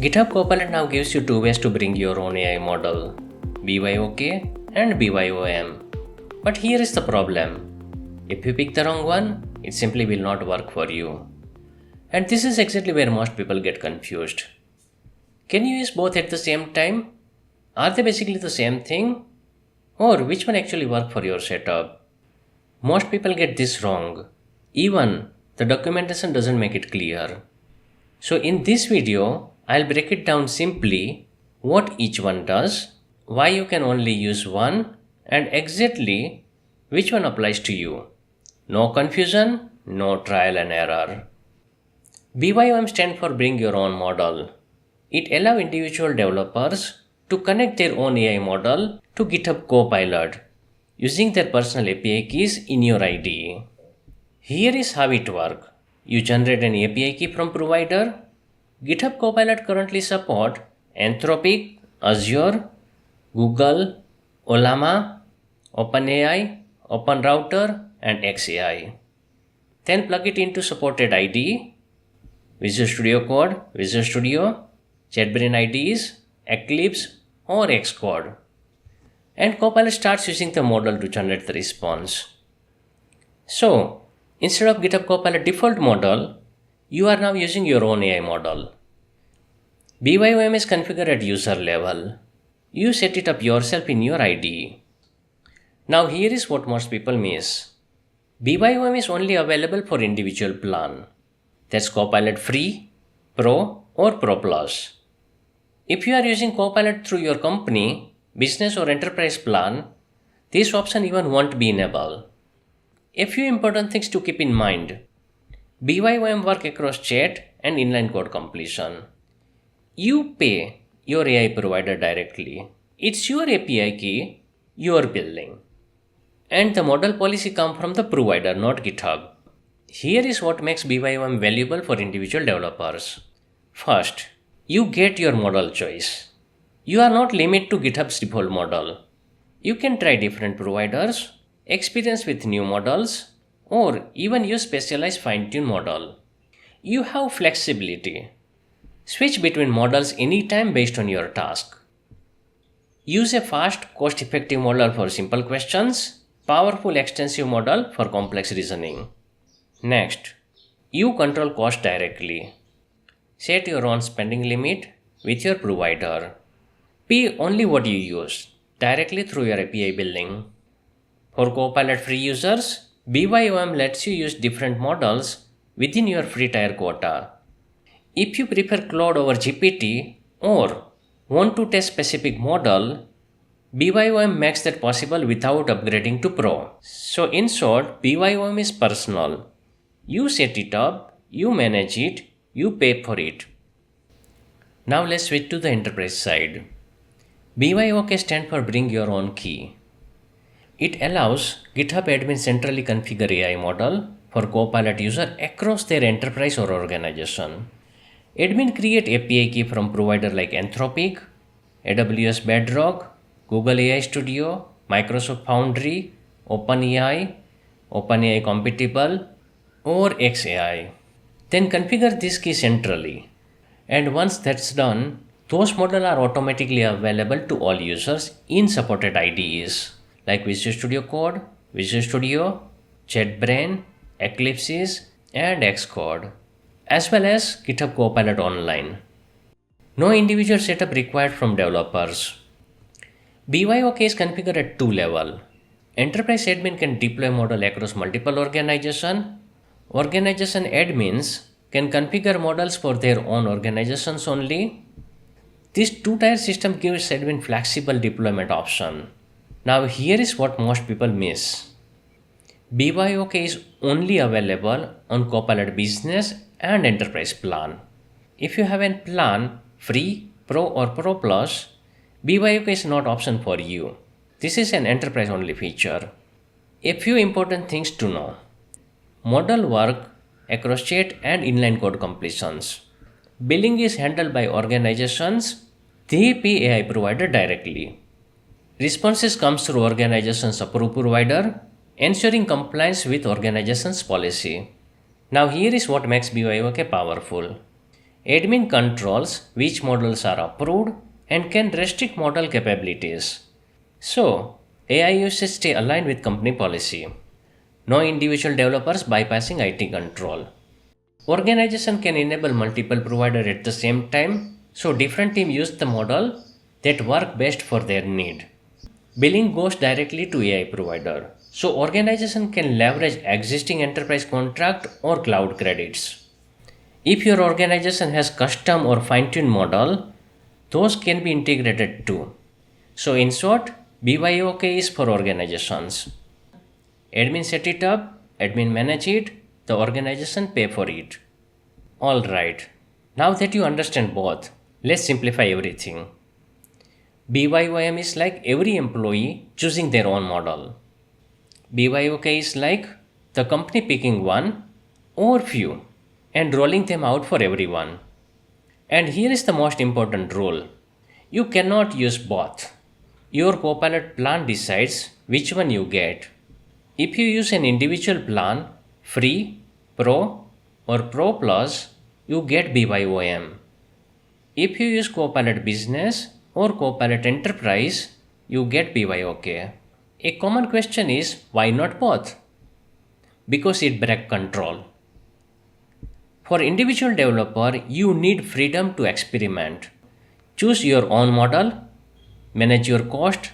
GitHub Copilot now gives you two ways to bring your own AI model, BYOK and BYOM. But here is the problem. If you pick the wrong one, it simply will not work for you. And this is exactly where most people get confused. Can you use both at the same time? Are they basically the same thing? Or which one actually work for your setup? Most people get this wrong. Even the documentation doesn't make it clear. So in this video, I'll break it down simply what each one does, why you can only use one, and exactly which one applies to you. No confusion, no trial and error. BYOM stands for Bring Your Own Model. It allows individual developers to connect their own AI model to GitHub Copilot using their personal API keys in your IDE. Here is how it works. You generate an API key from provider. GitHub Copilot currently supports Anthropic, Azure, Google, Olama, OpenAI, OpenRouter, and XAI. Then plug it into supported IDE, Visual Studio Code, Visual Studio, JetBrains IDEs, Eclipse, or Xcode. And Copilot starts using the model to generate the response. So, instead of GitHub Copilot default model, you are now using your own AI model. BYOM is configured at user level. You set it up yourself in your IDE. Now here is what most people miss. BYOM is only available for individual plan. That's Copilot Free, Pro, or Pro Plus. If you are using Copilot through your company, business or enterprise plan, this option even won't be enabled. A few important things to keep in mind. BYOM work across chat and inline code completion. You pay your AI provider directly. It's your API key you are building. And the model policy comes from the provider, not GitHub. Here is what makes BYOM valuable for individual developers. First, you get your model choice. You are not limited to GitHub's default model. You can try different providers, experience with new models, or even use specialized fine-tuned model. You have flexibility. Switch between models anytime based on your task. Use a fast, cost-effective model for simple questions, powerful extensive model for complex reasoning. Next, you control cost directly. Set your own spending limit with your provider. Pay only what you use directly through your API billing. For Copilot free users, BYOM lets you use different models within your free tier quota. If you prefer Claude over GPT or want to test specific model, BYOM makes that possible without upgrading to Pro. So in short, BYOM is personal. You set it up, you manage it, you pay for it. Now let's switch to the enterprise side. BYOK stands for Bring Your Own Key. It allows GitHub admin centrally configure AI model for Copilot user across their enterprise or organization. Admin create API key from provider like Anthropic, AWS Bedrock, Google AI Studio, Microsoft Foundry, OpenAI, OpenAI Compatible, or XAI. Then configure this key centrally. And once that's done, those models are automatically available to all users in supported IDEs like Visual Studio Code, Visual Studio, JetBrains, Eclipse, and Xcode, as well as GitHub Copilot Online. No individual setup required from developers. BYOK is configured at two levels. Enterprise admin can deploy model across multiple organizations. Organization admins can configure models for their own organizations only. This two-tier system gives admin flexible deployment option. Now here is what most people miss. BYOK is only available on Copilot Business and Enterprise plan. If you have a plan Free, Pro or Pro Plus, BYOK is not option for you. This is an enterprise only feature. A few important things to know. Model work across chat and inline code completions. Billing is handled by organizations. They pay AI provider directly. Responses comes through organization's approved provider, ensuring compliance with organization's policy. Now here is what makes BYOK powerful. Admin controls which models are approved and can restrict model capabilities. So, AI usage stay aligned with company policy. No individual developers bypassing IT control. Organization can enable multiple providers at the same time, so different teams use the model that work best for their need. Billing goes directly to AI provider, so organization can leverage existing enterprise contract or cloud credits. If your organization has custom or fine-tuned model, those can be integrated too. So in short, BYOK is for organizations. Admin set it up, admin manage it, the organization pay for it. Alright, now that you understand both, let's simplify everything. BYOM is like every employee choosing their own model. BYOK is like the company picking one or few and rolling them out for everyone. And here is the most important rule. You cannot use both. Your Copilot plan decides which one you get. If you use an individual plan, free, pro or pro plus, you get BYOM. If you use Copilot business or Copilot enterprise, you get BYOK. A common question is, why not both? Because it breaks control. For individual developer, you need freedom to experiment. Choose your own model, manage your cost,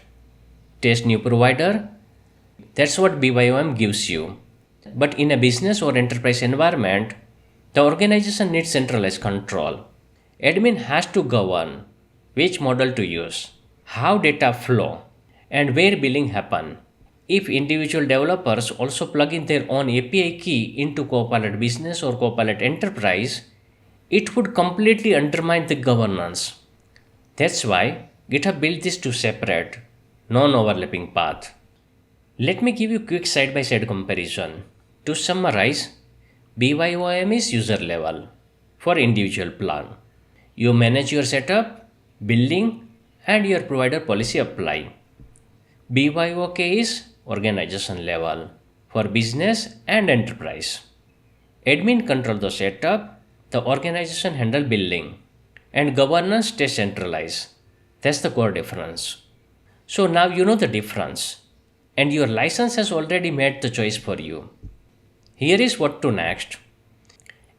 test new provider. That's what BYOM gives you. But in a business or enterprise environment, the organization needs centralized control. Admin has to govern which model to use, how data flow, and where billing happen. If individual developers also plug in their own API key into Copilot Business or Copilot Enterprise, it would completely undermine the governance. That's why GitHub built these two separate, non-overlapping paths. Let me give you a quick side-by-side comparison. To summarize, BYOM is user level for individual plan. You manage your setup, billing, and your provider policy apply. BYOK is organization level for business and enterprise. Admin control the setup, the organization handle billing, and governance stays centralized. That's the core difference. So now you know the difference, and your license has already made the choice for you. Here is what to next.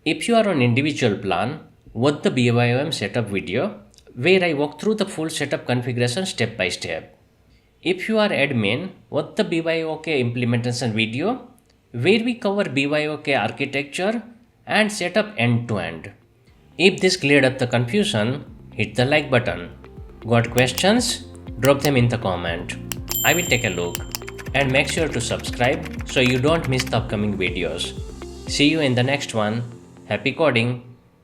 If you are on individual plan, watch the BYOM setup video where I walk through the full setup configuration step by step. If you are admin, watch the BYOK implementation video where we cover BYOK architecture and setup end to end. If this cleared up the confusion, hit the like button. Got questions? Drop them in the comment. I will take a look. And make sure to subscribe so you don't miss the upcoming videos. See you in the next one. Happy coding!